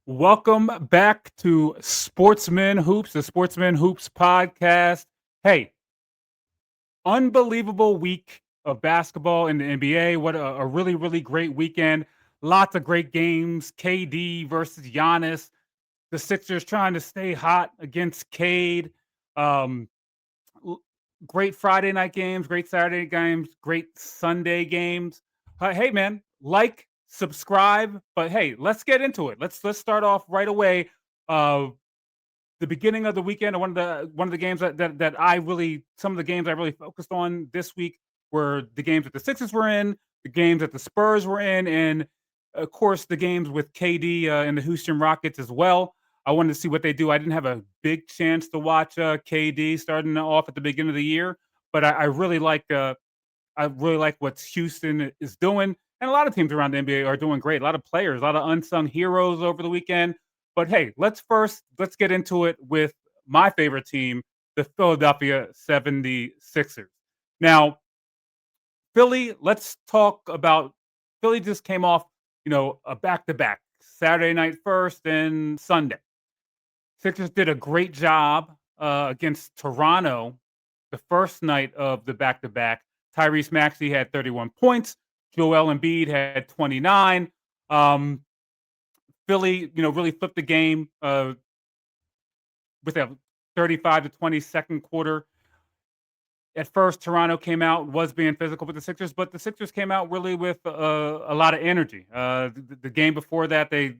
Welcome back to Sportsmen Hoops, the Sportsmen Hoops podcast. Hey, unbelievable week of basketball in the NBA. What a really, really great weekend. Lots of great games. KD versus Giannis. The Sixers trying to stay hot against CADE. Um, l- Great Friday night games, great Saturday games, great Sunday games. Hey man, subscribe, but hey, let's get into it. Let's start off right away. Uh, the beginning of the weekend, one of the games that I really some of the games I really focused on this week were the games that the Sixers were in, the games that the Spurs were in, and of course the games with KD and the Houston Rockets as well. I wanted to see what they do. I didn't have a big chance to watch KD starting off at the beginning of the year, but I really like what Houston is doing, and a lot of teams around the NBA are doing great. A lot of players, a lot of unsung heroes over the weekend. But hey, let's get into it with my favorite team, the Philadelphia 76ers. Now, Philly, let's talk about Philly just came off, a back-to-back, Saturday night first and Sunday. Sixers did a great job against Toronto the first night of the back-to-back. Tyrese Maxey had 31 points. Joel Embiid had 29. Um, Philly, really flipped the game with a 35 to 20 second quarter. At first, Toronto came out, was being physical with the Sixers, but the Sixers came out really with a lot of energy. The game before that, they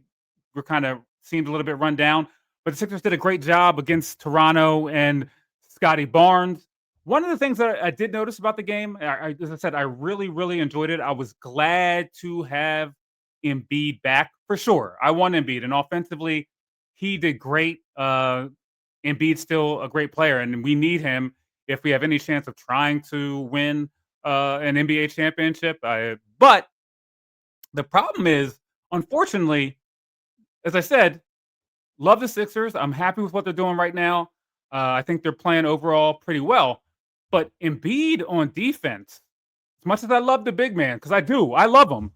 were kind of seemed a little bit run down, but the Sixers did a great job against Toronto and Scotty Barnes. One of the things that I did notice about the game, as I said, I really, really enjoyed it. I was glad to have Embiid back for sure. I want Embiid, and offensively, he did great. Embiid's still a great player, and we need him if we have any chance of trying to win an NBA championship. But the problem is, unfortunately, as I said, love the Sixers. I'm happy with what they're doing right now. I think they're playing overall pretty well. But Embiid on defense, as much as I love the big man, because I do, I love him.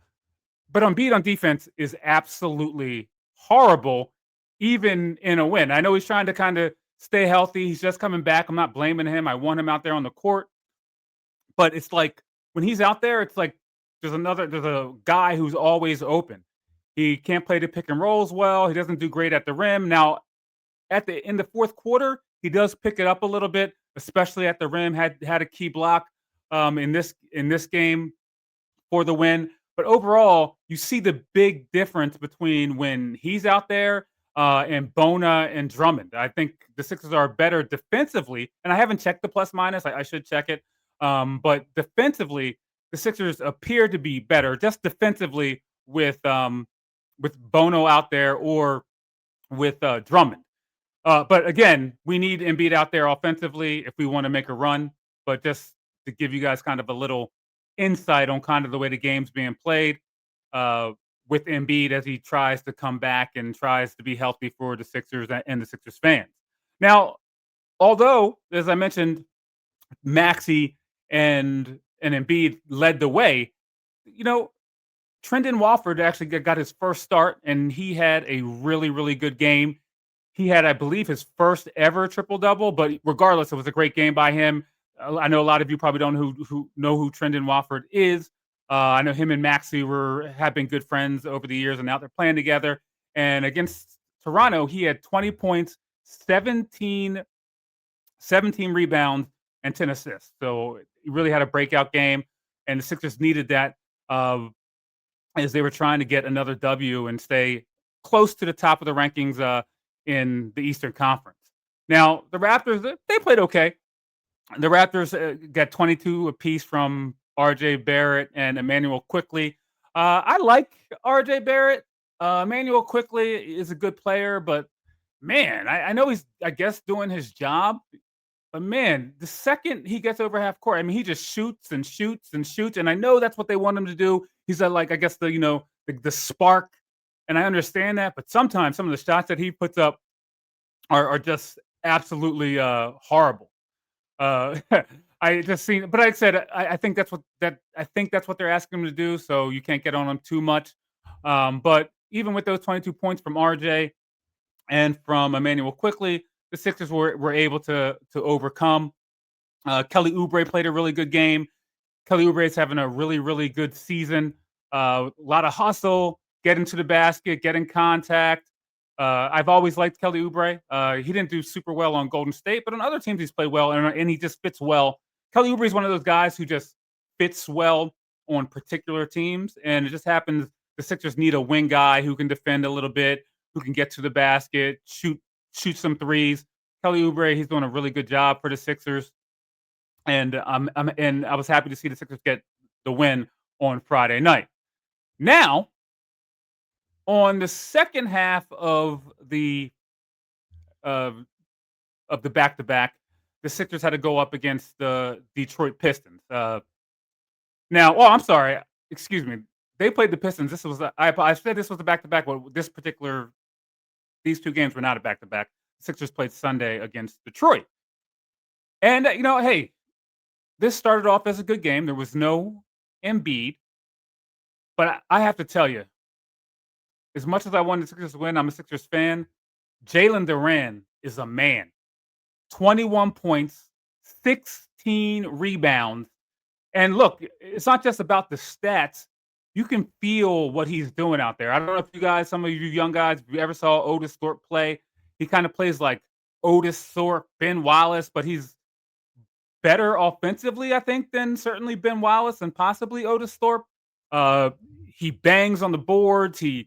But Embiid on defense is absolutely horrible, even in a win. I know he's trying to kind of stay healthy. He's just coming back. I'm not blaming him. I want him out there on the court. But it's like when he's out there, it's like there's a guy who's always open. He can't play the pick and rolls well. He doesn't do great at the rim. Now, in the fourth quarter, he does pick it up a little bit, especially at the rim. Had a key block in this game for the win. But overall, you see the big difference between when he's out there and Bona and Drummond. I think the Sixers are better defensively, and I haven't checked the plus minus. I should check it. But defensively, the Sixers appear to be better just defensively with Bono out there or with Drummond. But again, we need Embiid out there offensively if we want to make a run. But just to give you guys kind of a little insight on kind of the way the game's being played uh, with Embiid as he tries to come back and tries to be healthy for the Sixers and the Sixers fans. Now, although, as I mentioned, Maxey and Embiid led the way, you know, Trendon Watford actually got his first start, and he had a really, really good game. He had, I believe, his first ever triple double, but regardless, it was a great game by him. I know a lot of you probably don't who know who Trendon Watford is. I know him and Maxey have been good friends over the years, and now they're playing together. And against Toronto, he had 20 points, 17, 17 rebounds, and 10 assists. So he really had a breakout game, and the Sixers needed that as they were trying to get another W and stay close to the top of the rankings in the Eastern Conference. Now, the Raptors, they played okay. The Raptors got 22 apiece from RJ Barrett and Emmanuel Quickly. I like RJ Barrett. Emmanuel Quickly is a good player, but man, I know he's, I guess, doing his job. But man, the second he gets over half court, I mean, he just shoots and shoots and shoots. And I know that's what they want him to do. He's like, I guess the spark. And I understand that, but sometimes some of the shots that he puts up are just absolutely horrible. Uh, I just seen, but like I said, I think that's what they're asking him to do. So you can't get on him too much. But even with those 22 points from RJ and from Emmanuel quickly, the Sixers were able to overcome. Kelly Oubre played a really good game. Kelly Oubre is having a really, really good season. A lot of hustle, get into the basket, get in contact. I've always liked Kelly Oubre. He didn't do super well on Golden State, but on other teams he's played well, and he just fits well. Kelly Oubre is one of those guys who just fits well on particular teams, and it just happens the Sixers need a wing guy who can defend a little bit, who can get to the basket, shoot some threes. Kelly Oubre, he's doing a really good job for the Sixers. And and I was happy to see the Sixers get the win on Friday night. Now, on the second half of of the back to back, the Sixers had to go up against the Detroit Pistons. Now, oh, I'm sorry, excuse me. They played the Pistons. I said this was a back to back. Well, these two games were not a back to back. Sixers played Sunday against Detroit, and hey, this started off as a good game. There was no Embiid, but I have to tell you, as much as I wanted the Sixers to win, I'm a Sixers fan. Jalen Duran is a man. 21 points, 16 rebounds. And look, it's not just about the stats. You can feel what he's doing out there. I don't know if some of you young guys, if you ever saw Otis Thorpe play, he kind of plays like Otis Thorpe, Ben Wallace, but he's better offensively, I think, than certainly Ben Wallace and possibly Otis Thorpe. Uh, he bangs on the boards. He's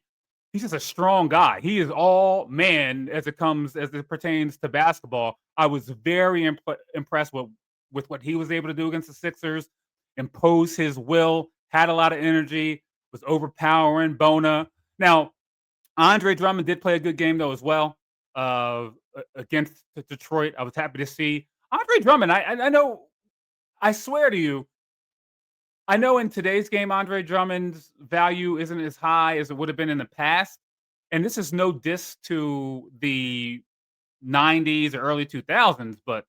just a strong guy. He is all man as it pertains to basketball. I was very impressed with what he was able to do against the Sixers, impose his will, had a lot of energy, was overpowering Bona. Now, Andre Drummond did play a good game though as well against Detroit. I was happy to see Andre Drummond. I know. I swear to you, I know in today's game, Andre Drummond's value isn't as high as it would have been in the past. And this is no diss to the 90s or early 2000s, but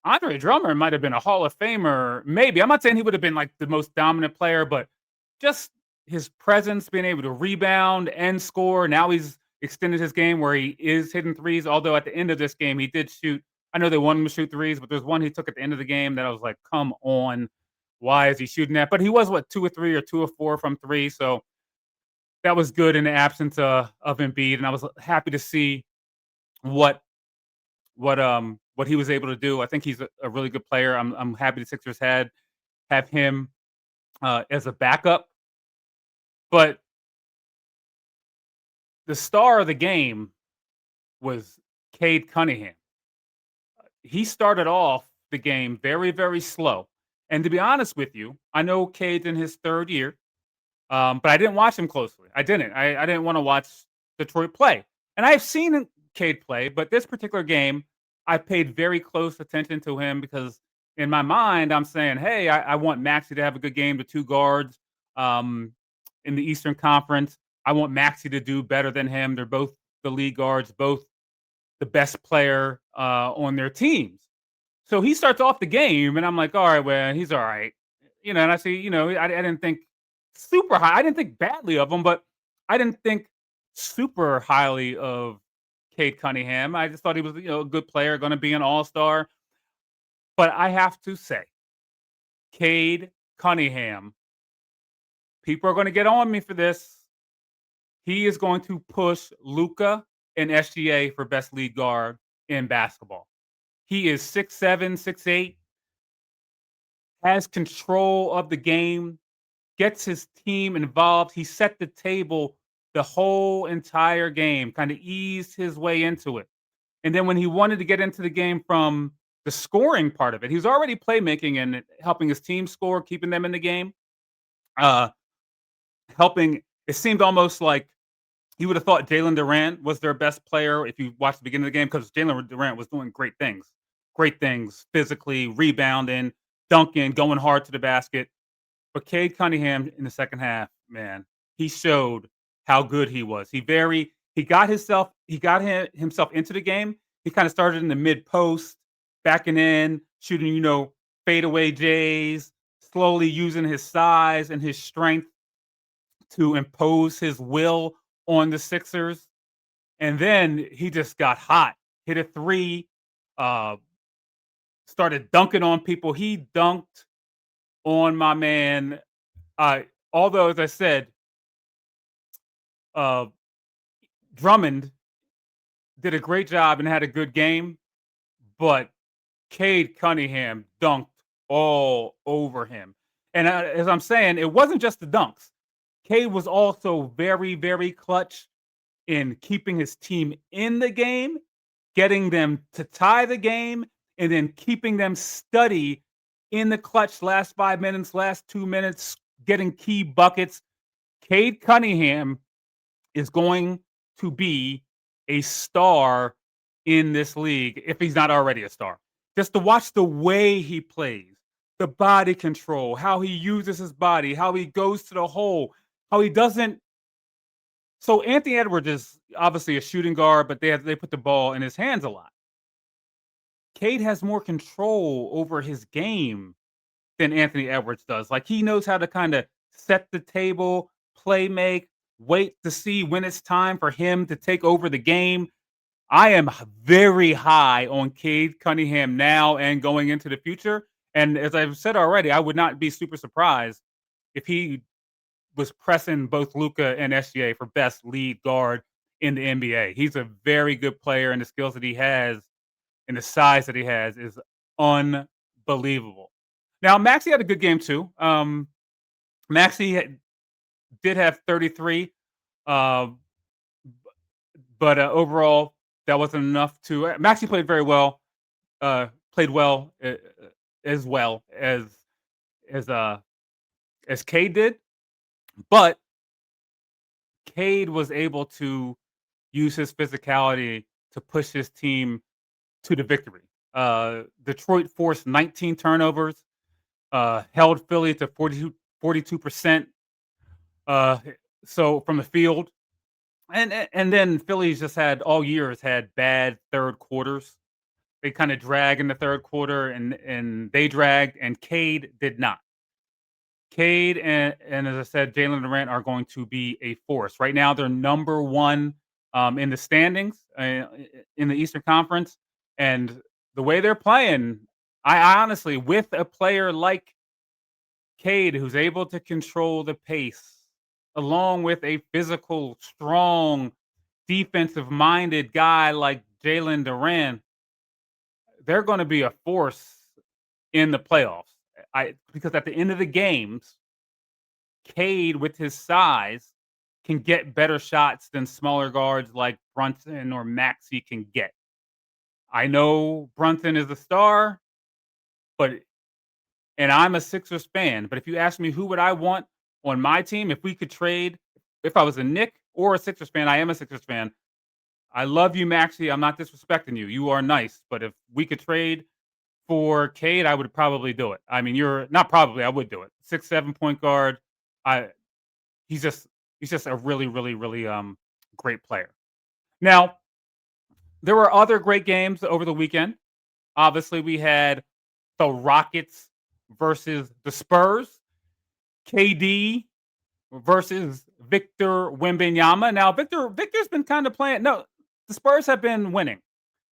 Andre Drummond might have been a Hall of Famer. Maybe. I'm not saying he would have been like the most dominant player, but just his presence, being able to rebound and score. Now he's extended his game where he is hitting threes. Although at the end of this game, he did shoot. I know they wanted him to shoot threes, but there's one he took at the end of the game that I was like, come on. Why is he shooting that? But he was, 2 or 3 or 2 or 4 from three. So that was good in the absence of Embiid. And I was happy to see what he was able to do. I think he's a really good player. I'm happy the Sixers have him as a backup. But the star of the game was Cade Cunningham. He started off the game very, very slow. And to be honest with you, I know Cade's in his third year, but I didn't watch him closely. I didn't. I didn't want to watch Detroit play. And I've seen Cade play, but this particular game, I paid very close attention to him because in my mind, I'm saying, hey, I want Maxey to have a good game, the two guards in the Eastern Conference. I want Maxey to do better than him. They're both the lead guards, both the best player on their teams. So he starts off the game, and I'm like, all right, well, he's all right. And I see, I didn't think super high. I didn't think badly of him, but I didn't think super highly of Cade Cunningham. I just thought he was, a good player, going to be an all-star. But I have to say, Cade Cunningham, people are going to get on me for this. He is going to push Luka and SGA for best lead guard in basketball. He is 6'7", 6'8", has control of the game, gets his team involved. He set the table the whole entire game, kind of eased his way into it. And then when he wanted to get into the game from the scoring part of it, he was already playmaking and helping his team score, keeping them in the game. Helping, it seemed almost like you would have thought Jalen Durant was their best player if you watched the beginning of the game because Jalen Durant was doing great things physically, rebounding, dunking, going hard to the basket. But Cade Cunningham in the second half, man, he showed how good he was. He got himself into the game. He kind of started in the mid post, backing in, shooting, fadeaway J's, slowly using his size and his strength to impose his will on the Sixers, and then he just got hot. Hit a three, uh, started dunking on people. He dunked on my man. Uh, Although, as I said, uh, Drummond did a great job and had a good game, but Cade Cunningham dunked all over him. And as I'm saying, it wasn't just the dunks. Cade was also very, very clutch in keeping his team in the game, getting them to tie the game, and then keeping them steady in the clutch last 5 minutes, last 2 minutes, getting key buckets. Cade Cunningham is going to be a star in this league if he's not already a star. Just to watch the way he plays, the body control, how he uses his body, how he goes to the hole, how he doesn't. So Anthony Edwards is obviously a shooting guard, but they put the ball in his hands a lot. Cade has more control over his game than Anthony Edwards does. Like, he knows how to kind of set the table, play make, wait to see when it's time for him to take over the game. I am very high on Cade Cunningham now and going into the future. And as I've said already, I would not be super surprised if he was pressing both Luka and SGA for best lead guard in the NBA. He's a very good player, and the skills that he has and the size that he has is unbelievable. Now, Maxey had a good game too. Maxey did have 33, uh, but overall, that wasn't enough to. Maxey played very well. Played well as well as uh, as Cade did, but Cade was able to use his physicality to push his team to the victory. Detroit forced 19 turnovers, held Philly to 42%. Uh, so from the field, and then Philly's just had all year has had bad third quarters. They kind of drag in the third quarter, and they dragged, and Cade did not. Cade and as I said, Jalen Durant are going to be a force. Right now, they're number one in the standings in the Eastern Conference, and the way they're playing, I honestly, with a player like Cade, who's able to control the pace, along with a physical, strong, defensive-minded guy like Jalen Durant, they're going to be a force in the playoffs. Because at the end of the games, Cade, with his size, can get better shots than smaller guards like Brunson or Maxey can get. I know Brunson is a star, but and I'm a Sixers fan, but if you ask me who would I want on my team, if we could trade, if I was a Knick or a Sixers fan, I am a Sixers fan. I love you, Maxey. I'm not disrespecting you. You are nice, but if we could trade for Cade, I would probably do it. I mean, you're not probably, I would do it. 6'7" point guard. I he's just a really, really, really great player. Now, there were other great games over the weekend. Obviously, we had the Rockets versus the Spurs. KD versus Victor Wembanyama. Now, Victor's been kind of playing. No, the Spurs have been winning,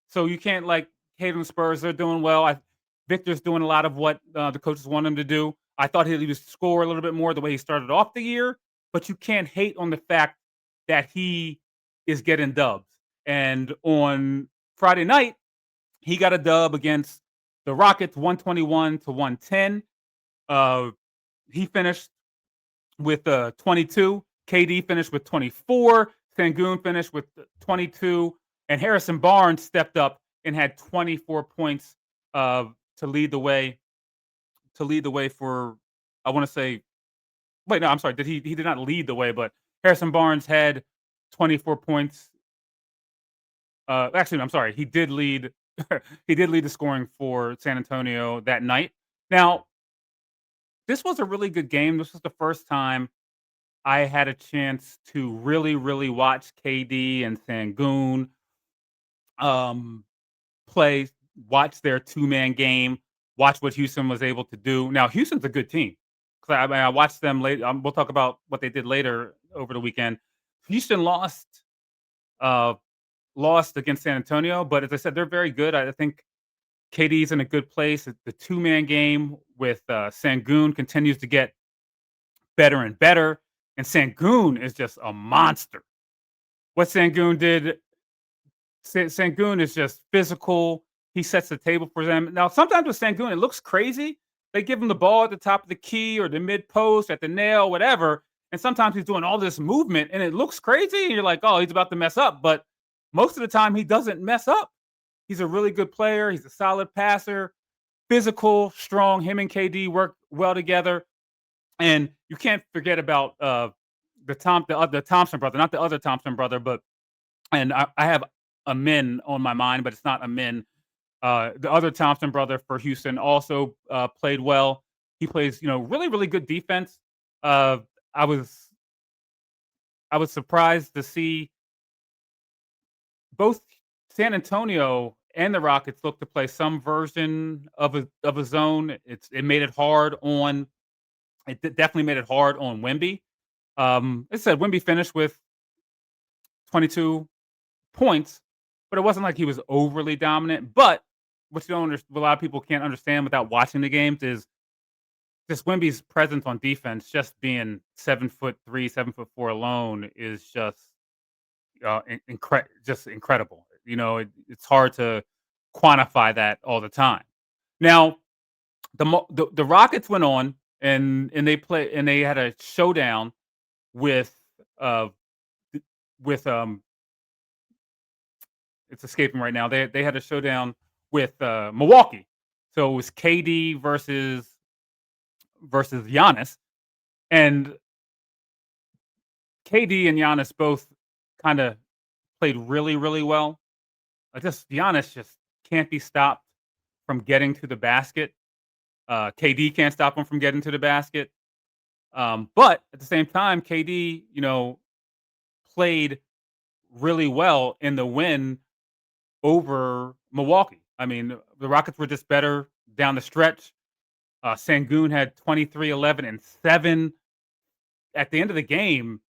so you can't like hate on the Spurs. They're doing well. Victor's doing a lot of what the coaches want him to do. I thought he would score a little bit more the way he started off the year, but you can't hate on the fact that he is getting dubs. And on Friday night, he got a dub against the Rockets, 121-110. Uh, he finished with 22. KD finished with 24. Şengün finished with 22. And Harrison Barnes stepped up and had 24 points to lead the way. To lead the way for, I want to say, wait, no, I'm sorry. He did not lead the way, but Harrison Barnes had 24 points. Actually, I'm sorry. He did lead. He did lead the scoring for San Antonio that night. Now, this was a really good game. This was the first time I had a chance to really, really watch KD and Şengün um, play, watch their two-man game, watch what Houston was able to do. Now, Houston's a good team. 'Cause I watched them late. We'll talk about what they did later over the weekend. Houston uh, lost against San Antonio, but as I said, they're very good. I think KD's in a good place. The two-man game with Şengün continues to get better and better, and Şengün is just a monster. What Şengün did Sangoon is just physical. He sets the table for them. Now, sometimes with Sangoon, it looks crazy. They give him the ball at the top of the key or the mid post, at the nail, whatever. And sometimes he's doing all this movement and it looks crazy. And you're like, oh, he's about to mess up. But most of the time, he doesn't mess up. He's a really good player. He's a solid passer, physical, strong. Him and KD work well together. And you can't forget about the Thompson brother, not the other Thompson brother, but and I have a min on my mind, but it's not a min. The other Thompson brother for Houston also played well. He plays, really, really good defense. Uh, I was I was surprised to see both San Antonio and the Rockets look to play some version of a zone. It made it hard on. Definitely made it hard on Wemby. It said Wemby finished with 22 points, but it wasn't like he was overly dominant. But what a lot of people can't understand without watching the games is just Wemby's presence on defense, just being 7'3", 7'4" alone is just just incredible. It's hard to quantify that all the time. Now, the Rockets went on and they had a showdown with uh with it's escaping right now. They had a showdown with Milwaukee. So it was KD versus Giannis, and KD and Giannis both kind of played really, really well. Just Giannis just can't be stopped from getting to the basket. KD can't stop him from getting to the basket. But at the same time, KD, played really well in the win over Milwaukee. I mean, the Rockets were just better down the stretch. Sangoon had 23, 11, and 7. At the end of the game,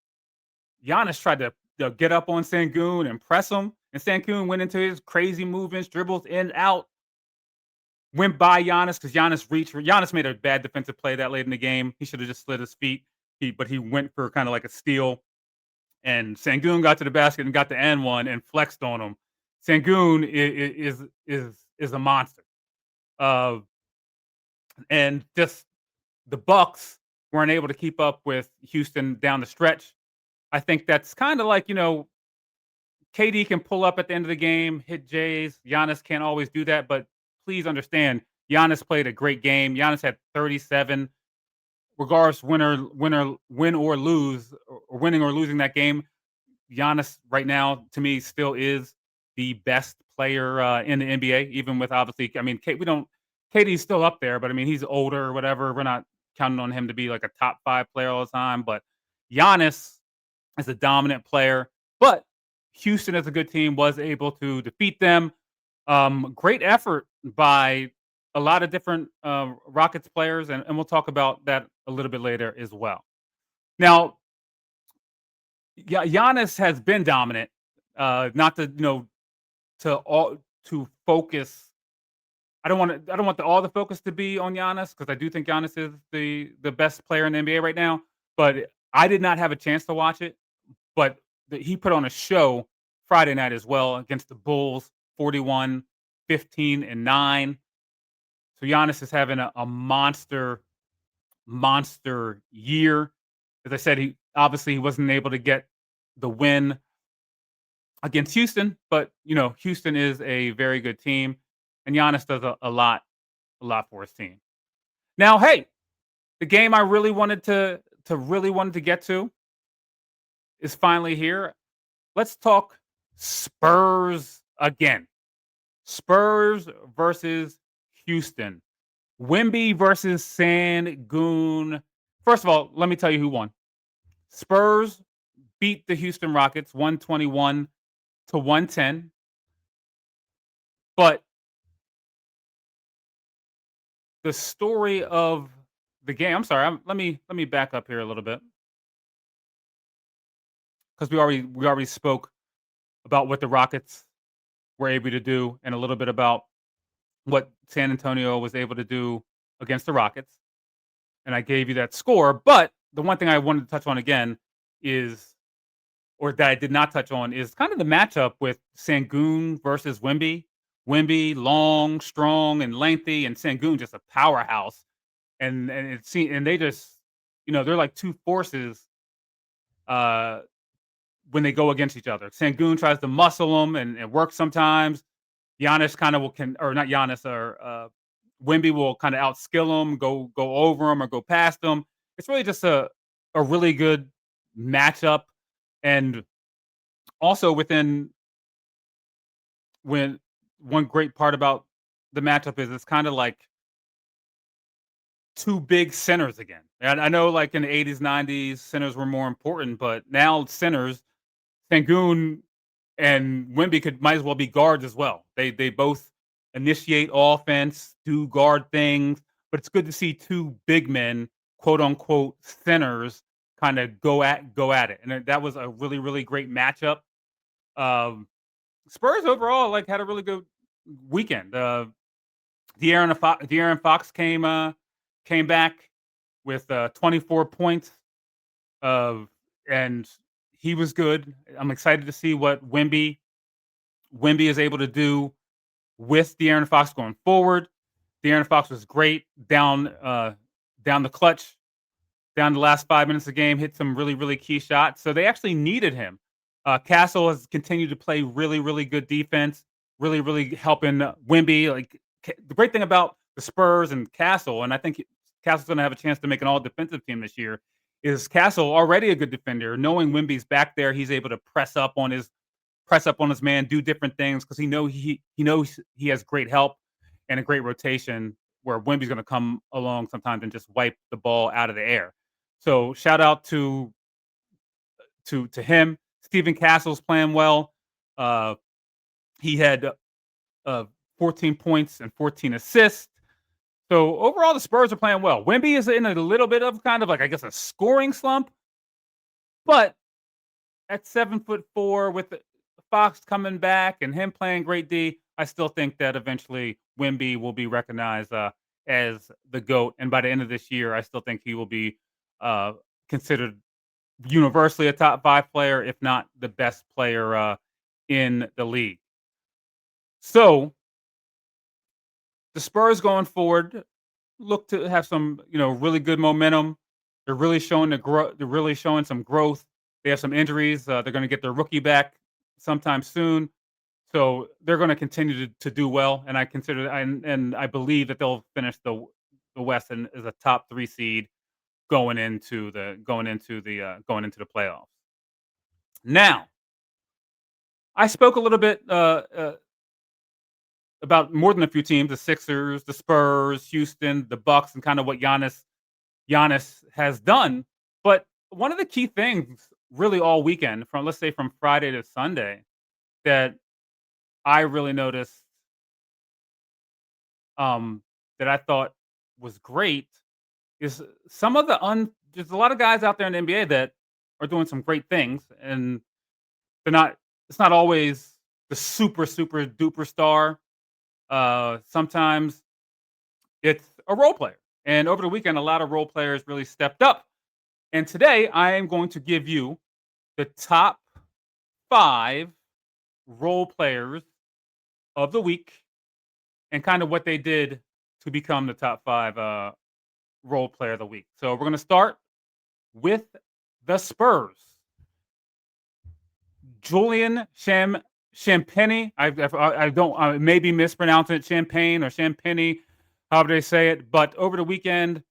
Giannis tried to get up on Sangoon and press him, and Sangoon went into his crazy movements, dribbles in, out, went by Giannis because Giannis reached. Giannis made a bad defensive play that late in the game. He should have just slid his feet, but he went for kind of like a steal, and Sangoon got to the basket and got the N one and flexed on him. Sangoon is a monster. Uh, and just the Bucks weren't able to keep up with Houston down the stretch. I think that's kind of like, KD can pull up at the end of the game, hit Jays. Giannis can't always do that, but please understand, Giannis played a great game. Giannis had 37. Regardless, win or lose, or winning or losing that game, Giannis right now to me still is the best player in the NBA. Even with obviously, I mean, we don't. KD's still up there, but I mean, he's older or whatever. We're not counting on him to be like a top 5 player all the time, but Giannis is a dominant player. But Houston, as a good team, was able to defeat them. Great effort by a lot of different Rockets players, and we'll talk about that a little bit later as well. Now, Giannis has been dominant. Not to to focus. I don't want all the focus to be on Giannis because I do think Giannis is the best player in the NBA right now. But I did not have a chance to watch it. But he put on a show Friday night as well against the Bulls, 41, 15, and 9. So Giannis is having a monster year. As I said, he obviously he wasn't able to get the win against Houston, but Houston is a very good team, and Giannis does a lot for his team. Now, hey, the game I really wanted to get to is finally here. Let's talk Spurs again. Spurs versus Houston. Wemby versus Şengün. First of all, let me tell you who won. Spurs beat the Houston Rockets 121-110. But the story of the game, I'm sorry, let me back up here a little bit. because we already spoke about what the Rockets were able to do and a little bit about what San Antonio was able to do against the Rockets, and I gave you that score. But the one thing I wanted to touch on again is, or that I did not touch on, is kind of the matchup with Şengün versus Wemby. Wemby, long, strong, and lengthy, and Şengün just a powerhouse. And they just, they're like two forces uh, when they go against each other. Şengün tries to muscle them and work sometimes. Giannis kind of or not Giannis, or Wemby will kind of outskill him, go over him or go past him. It's really just a really good matchup, and also within when one great part about the matchup is it's kind of like two big centers again. And I know, like in the '80s, '90s, centers were more important, but now centers, Şengün and Wemby might as well be guards as well. They both initiate offense, do guard things, but it's good to see two big men, quote unquote centers, kind of go at it. And that was a really really great matchup. Um, Spurs overall like had a really good weekend. De'Aaron Fox came back with 24 points, of and he was good. I'm excited to see what Wemby is able to do with De'Aaron Fox going forward. De'Aaron Fox was great down the clutch, down the last 5 minutes of the game, hit some really, really key shots. So they actually needed him. Castle has continued to play really, really good defense, really, really helping Wemby. Like the great thing about the Spurs and Castle, and I think Castle's going to have a chance to make an all defensive team this year, is Castle already a good defender. Knowing Wemby's back there, he's able to press up on his man, do different things because he knows he has great help and a great rotation where Wemby's going to come along sometimes and just wipe the ball out of the air. So shout out to him. Stephen Castle's playing well. Uh, he had 14 points and 14 assists. So overall, the Spurs are playing well. Wemby is in a little bit of kind of like, I guess, a scoring slump, but at 7'4" with Fox coming back and him playing great D, I still think that eventually Wemby will be recognized as the GOAT. And by the end of this year, I still think he will be uh, considered universally a top 5 player, if not the best player in the league. So the Spurs going forward look to have some, really good momentum. They're really showing They're really showing some growth. They have some injuries. They're going to get their rookie back sometime soon, so they're going to continue to do well. And I believe that they'll finish the West as a top 3 seed going into the playoffs. Now, I spoke a little bit about more than a few teams: the Sixers, the Spurs, Houston, the Bucks, and kind of what Giannis has done. But one of the key things really all weekend, from let's say from Friday to Sunday, that I really noticed, that I thought was great, is some of there's a lot of guys out there in the NBA that are doing some great things, and it's not always the super, super duper star. Sometimes it's a role player. And over the weekend, a lot of role players really stepped up. And today I am going to give you the top 5 role players of the week and kind of what they did to become the top 5 role player of the week. So we're going to start with the Spurs. Julian Champagnie. I don't, I may be mispronouncing it, Champagne or Champagnie, however they say it. But over the weekend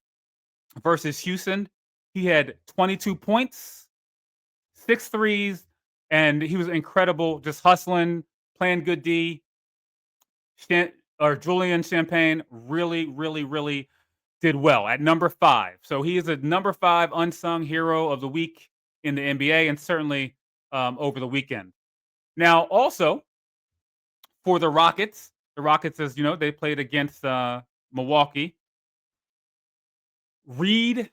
versus Houston, he had 22 points, 6 threes, and he was incredible, just hustling, playing good D. Julian Champagne really, really, really did well at number 5. So he is a number 5 unsung hero of the week in the NBA, and certainly over the weekend. Now, also for the Rockets, as you know, they played against Milwaukee. Reed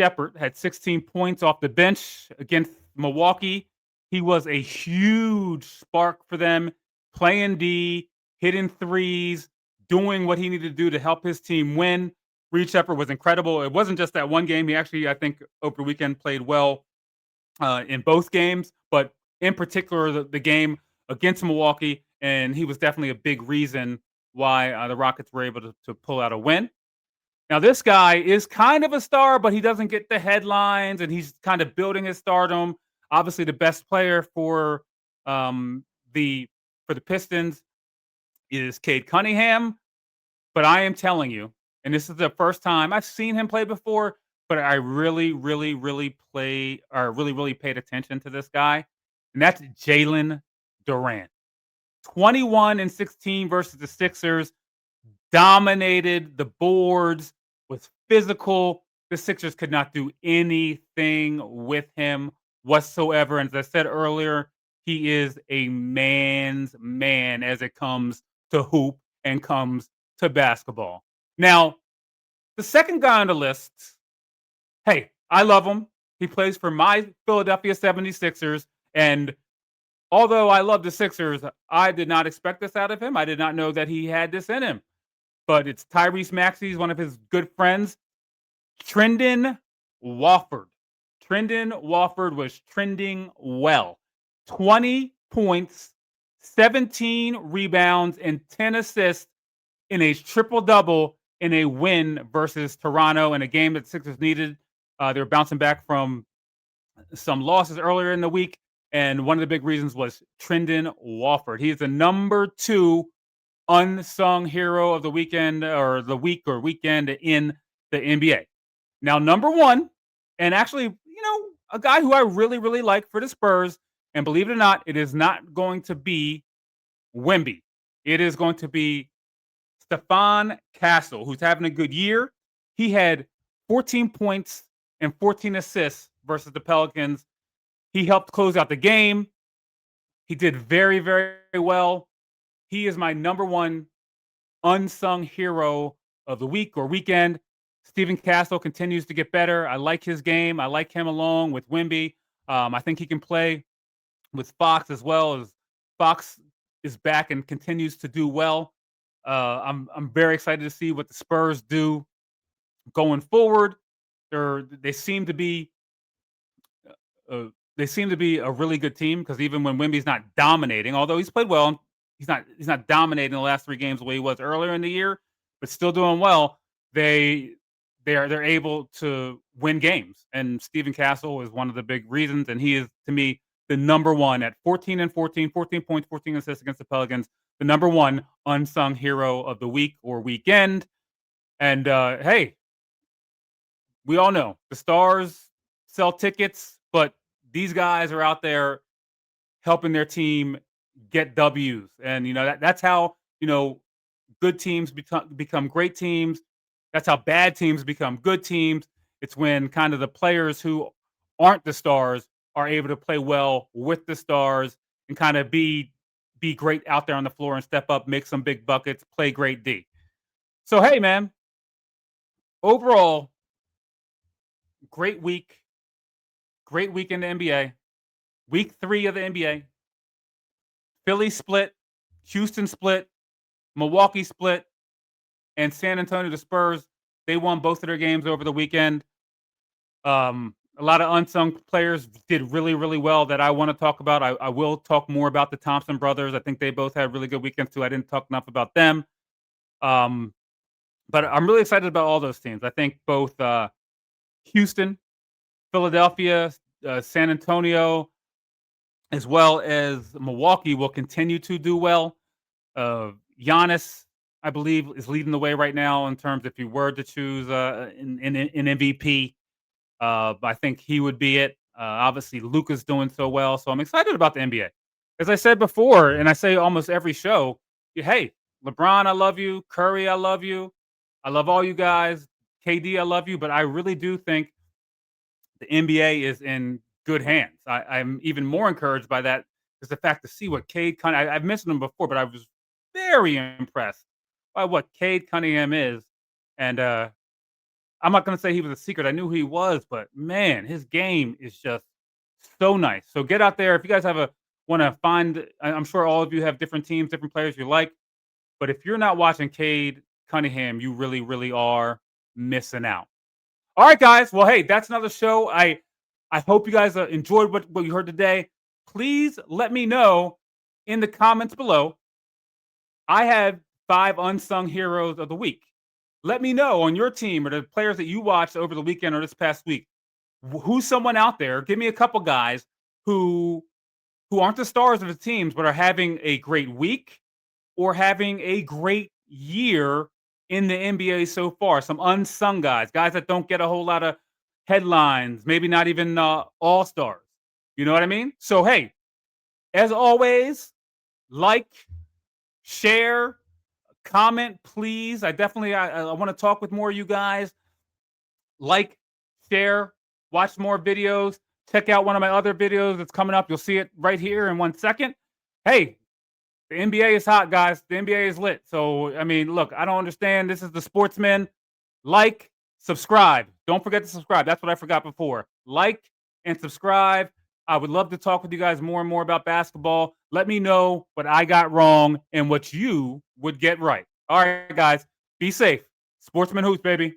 Shepard had 16 points off the bench against Milwaukee. He was a huge spark for them, playing D, hitting threes, doing what he needed to do to help his team win. Reed Shepherd was incredible. It wasn't just that one game. He actually, I think, over the weekend played well in both games, but in particular, the game against Milwaukee. And he was definitely a big reason why the Rockets were able to pull out a win. Now, this guy is kind of a star, but he doesn't get the headlines, and he's kind of building his stardom. Obviously, the best player um, the for the Pistons is Cade Cunningham. But I am telling you, and this is the first time I've seen him play before, but I really, really, really paid attention to this guy, and that's Jalen Durant. 21 and 16 versus the Sixers, dominated the boards, was physical. The Sixers could not do anything with him whatsoever. And as I said earlier, he is a man's man as it comes to hoop and comes to basketball. Now, the second guy on the list, hey, I love him. He plays for my Philadelphia 76ers. And although I love the Sixers, I did not expect this out of him. I did not know that he had this in him. But it's Tyrese Maxey. He's one of his good friends. Trendon Wofford. Trendon Wofford was trending well. 20 points, 17 rebounds, and 10 assists in a triple-double in a win versus Toronto in a game that the Sixers needed. They were bouncing back from some losses earlier in the week, and one of the big reasons was Trendon Wofford. He is the number 2 unsung hero of the weekend or the week or weekend in the NBA. Now, number 1, and actually, a guy who I really, really like for the Spurs, and believe it or not, it is not going to be Wemby. It is going to be Stephon Castle, who's having a good year. He had 14 points and 14 assists versus the Pelicans. He helped close out the game. He did very, very well. He is my number 1 unsung hero of the week or weekend. Stephen Castle continues to get better. I like his game. I like him along with Wemby. I think he can play with Fox as well. As Fox is back and continues to do well. I'm very excited to see what the Spurs do going forward. They seem to be a really good team because even when Wemby's not dominating, although he's played well, he's not dominating the last 3 games the way he was earlier in the year, but still doing well. They're able to win games, and Stephen Castle is one of the big reasons, and he is to me the number 1 at 14 and 14, 14 points, 14 assists against the Pelicans, the number 1 unsung hero of the week or weekend. And hey, we all know the Stars sell tickets, but these guys are out there helping their team get W's. And that's how good teams become great teams. That's how bad teams become good teams. It's when kind of the players who aren't the stars are able to play well with the stars and kind of be great out there on the floor and step up, make some big buckets, play great D. So hey, man, overall, great week in the NBA. Week 3 of the NBA. Philly split, Houston split, Milwaukee split, and San Antonio, the Spurs, they won both of their games over the weekend. A lot of unsung players did really, really well that I want to talk about. I will talk more about the Thompson brothers. I think they both had really good weekends too. I didn't talk enough about them. But I'm really excited about all those teams. I think both Houston, Philadelphia, San Antonio, as well as Milwaukee will continue to do well. Giannis, I believe, is leading the way right now in terms if you were to choose an MVP. I think he would be it. Obviously, Luka's doing so well, so I'm excited about the NBA. As I said before, and I say almost every show, hey, LeBron, I love you. Curry, I love you. I love all you guys. KD, I love you. But I really do think the NBA is in good hands. I'm even more encouraged by that is the fact to see what Cade Cunningham. I've mentioned him before, but I was very impressed by what Cade Cunningham is. And I'm not going to say he was a secret. I knew who he was, but man, his game is just So nice. So get out there. If you guys want to find, I'm sure all of you have different teams, different players you like. But if you're not watching Cade Cunningham, you really, really are missing out. All right, guys. Well, hey, that's another show. I hope you guys enjoyed what you heard today. Please let me know in the comments below. I have 5 unsung heroes of the week. Let me know on your team or the players that you watched over the weekend or this past week. Who's someone out there? Give me a couple guys who aren't the stars of the teams, but are having a great week or having a great year in the NBA so far. Some unsung guys that don't get a whole lot of headlines, maybe not even all stars. You know what I mean? So, hey, as always, like, share, comment, please. I want to talk with more of you guys. Like, share, watch more videos. Check out one of my other videos that's coming up. You'll see it right here in 1 second. Hey, the NBA is hot, guys. The NBA is lit. So, I mean, look, I don't understand. This is the Sportsmen. Like, subscribe. Don't forget to subscribe. That's what I forgot before. Like and subscribe. I would love to talk with you guys more and more about basketball. Let me know what I got wrong and what you would get right. All right, guys. Be safe. Sportsman Hoops, baby.